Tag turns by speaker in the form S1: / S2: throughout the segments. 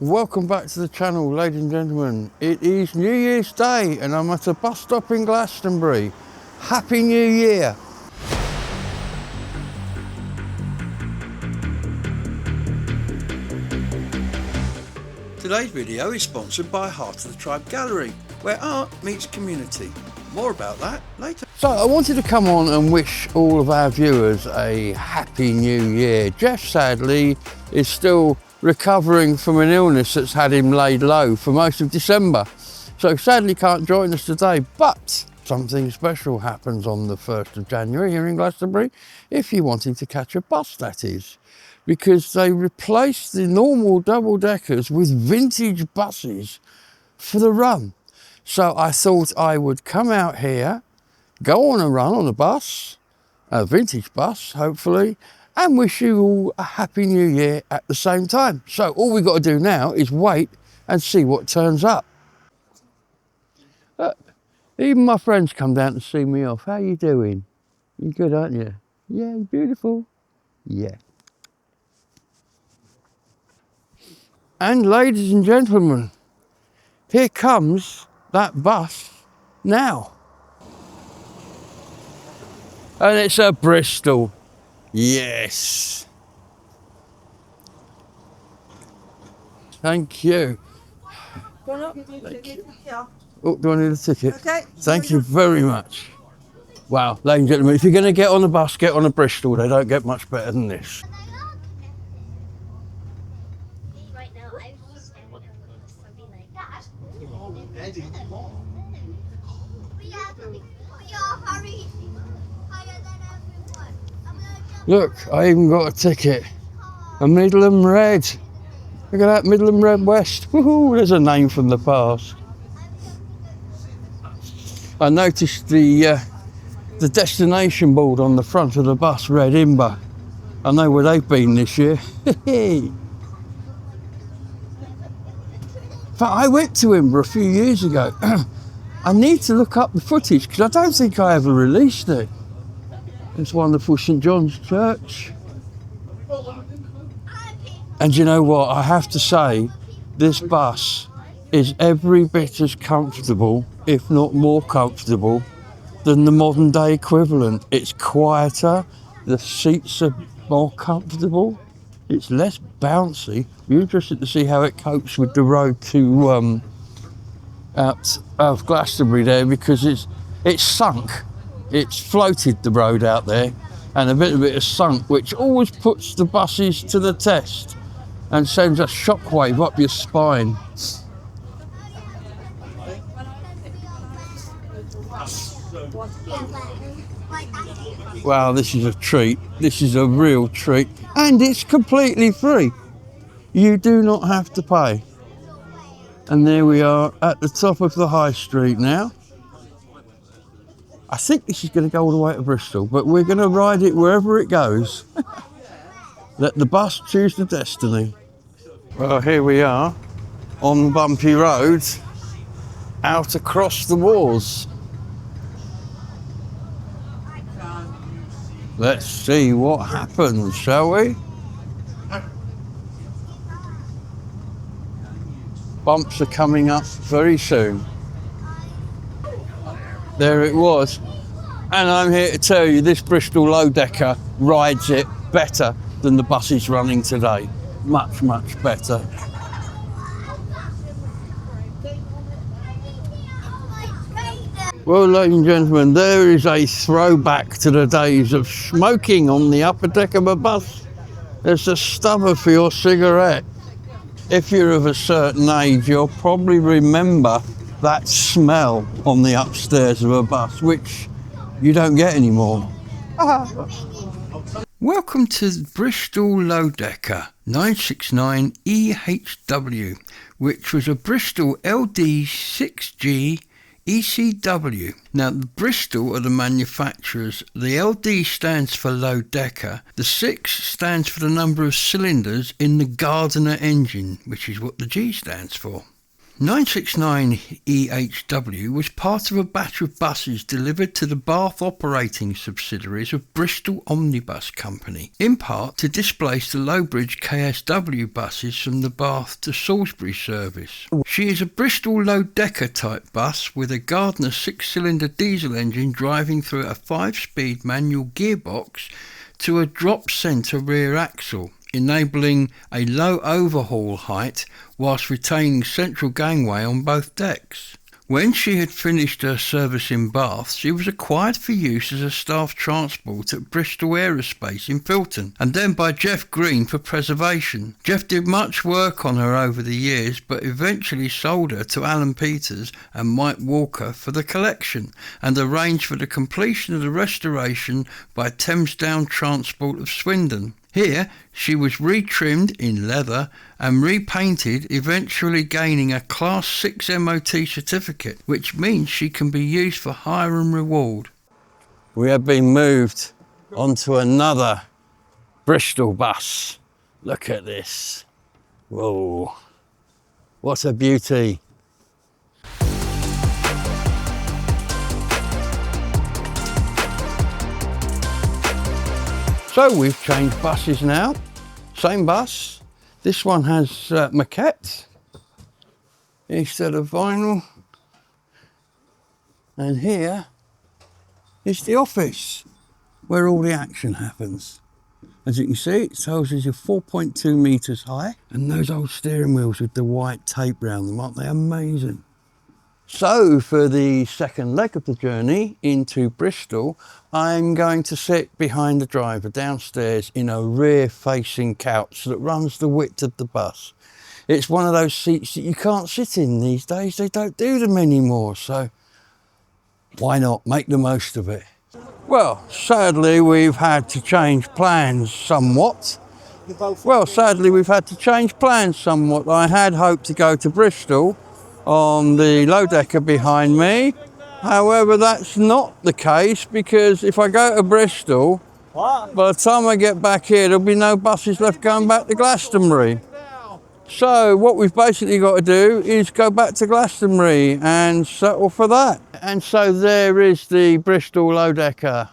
S1: Welcome back to the channel, ladies and gentlemen. It is New Year's Day and I'm at a bus stop in Glastonbury. Happy New Year! Today's video is sponsored by Heart of the Tribe Gallery, where art meets community. More about that later. So I wanted to come on and wish all of our viewers a happy new year. Jeff sadly is still recovering from an illness that's had him laid low for most of December. So sadly can't join us today, but something special happens on the 1st of January here in Glastonbury, if you're wanting to catch a bus, that is. Because they replaced the normal double-deckers with vintage buses for the run. So I thought I would come out here, go on a run on a bus, a vintage bus, hopefully, and wish you all a happy new year at the same time. So all we've got to do now is wait and see what turns up. Even my friends come down to see me off. How you doing? You good, aren't you? Yeah, beautiful. Yeah. And ladies and gentlemen, here comes that bus now. And it's a Bristol. Yes. Thank you. Thank you. Oh, do I need a ticket?
S2: Okay.
S1: Thank you very much. Wow, ladies and gentlemen, if you're going to get on a bus, get on a Bristol. They don't get much better than this.
S3: Right now, I was just standing over this, so be like, Dad. Hurry. Higher than everyone.
S1: Look, I even got a ticket. A Midland Red. Look at that, Midland Red West. Woohoo, there's a name from the past. I noticed the destination board on the front of the bus read Imber. I know where they've been this year. But I went to Imber a few years ago. I need to look up the footage because I don't think I ever released it. It's wonderful St John's Church. And you know what, I have to say, this bus is every bit as comfortable, if not more comfortable, than the modern day equivalent. It's quieter, the seats are more comfortable, it's less bouncy. You're interested to see how it copes with the road to out of Glastonbury there, because it's sunk. It's floated the road out there, and a bit of it is sunk, which always puts the buses to the test and sends a shockwave up your spine. Wow, this is a treat. This is a real treat. And it's completely free. You do not have to pay. And there we are at the top of the high street now. I think this is going to go all the way to Bristol, but we're going to ride it wherever it goes. Let the bus choose the destiny. Well, here we are on bumpy road, out across the moors. Let's see what happens, shall we? Bumps are coming up very soon. There it was. And I'm here to tell you this Bristol low-decker rides it better than the buses running today. Much, much better. Well, ladies and gentlemen, there is a throwback to the days of smoking on the upper deck of a bus. There's a stubber for your cigarette. If you're of a certain age, you'll probably remember that smell on the upstairs of a bus, which you don't get anymore. Welcome to Bristol Low-Decker 969 EHW, which was a Bristol LD6G ECW. Now, the Bristol are the manufacturers. The LD stands for low decker. The 6 stands for the number of cylinders in the Gardner engine, which is what the G stands for. 969EHW was part of a batch of buses delivered to the Bath operating subsidiaries of Bristol Omnibus Company, in part to displace the Lowbridge KSW buses from the Bath to Salisbury service. She is a Bristol low-decker type bus with a Gardner 6-cylinder diesel engine driving through a 5-speed manual gearbox to a drop-centre rear axle, enabling a low overhaul height whilst retaining central gangway on both decks. When she had finished her service in Bath, she was acquired for use as a staff transport at Bristol Aerospace in Filton, and then by Jeff Green for preservation. Jeff did much work on her over the years, but eventually sold her to Alan Peters and Mike Walker for the collection, and arranged for the completion of the restoration by Thamesdown Transport of Swindon. Here, she was retrimmed in leather and repainted, eventually gaining a Class 6 MOT certificate, which means she can be used for hire and reward. We have been moved onto another Bristol bus. Look at this. Whoa, what a beauty. So we've changed buses now, same bus. This one has maquette instead of vinyl. And here is the office where all the action happens. As you can see, it tells us you're 4.2 metres high, and those old steering wheels with the white tape round them, aren't they amazing? So for the second leg of the journey into Bristol, I'm going to sit behind the driver downstairs in a rear-facing couch that runs the width of the bus. It's one of those seats that you can't sit in these days. They don't do them anymore, so why not make the most of it? Well, sadly, we've had to change plans somewhat. I had hoped to go to Bristol on the low decker behind me. However, that's not the case, because if I go to Bristol, by the time I get back here, there'll be no buses left going back to Glastonbury. So what we've basically got to do is go back to Glastonbury and settle for that. And so there is the Bristol low decker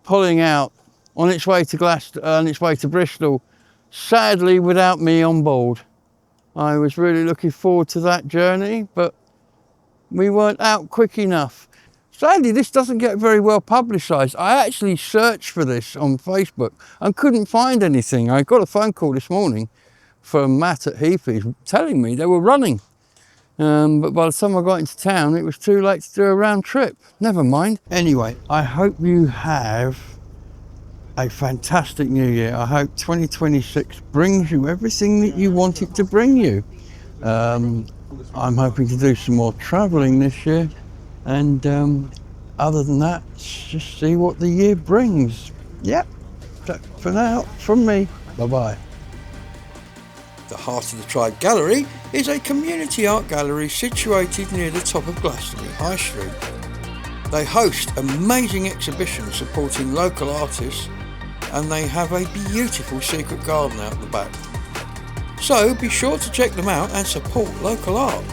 S1: pulling out on its way to Bristol, sadly without me on board. I was really looking forward to that journey, but we weren't out quick enough. Sadly, this doesn't get very well publicised. I actually searched for this on Facebook and couldn't find anything. I got a phone call this morning from Matt at Heathys telling me they were running. But by the time I got into town, it was too late to do a round trip. Never mind. Anyway, I hope you have a fantastic new year. I hope 2026 brings you everything that you want it to bring you. I'm hoping to do some more travelling this year, and other than that, just see what the year brings. Yep, so for now, from me, bye-bye. The Heart of the Tribe Gallery is a community art gallery situated near the top of Glastonbury High Street. They host amazing exhibitions supporting local artists, and they have a beautiful secret garden out the back. So be sure to check them out and support local art.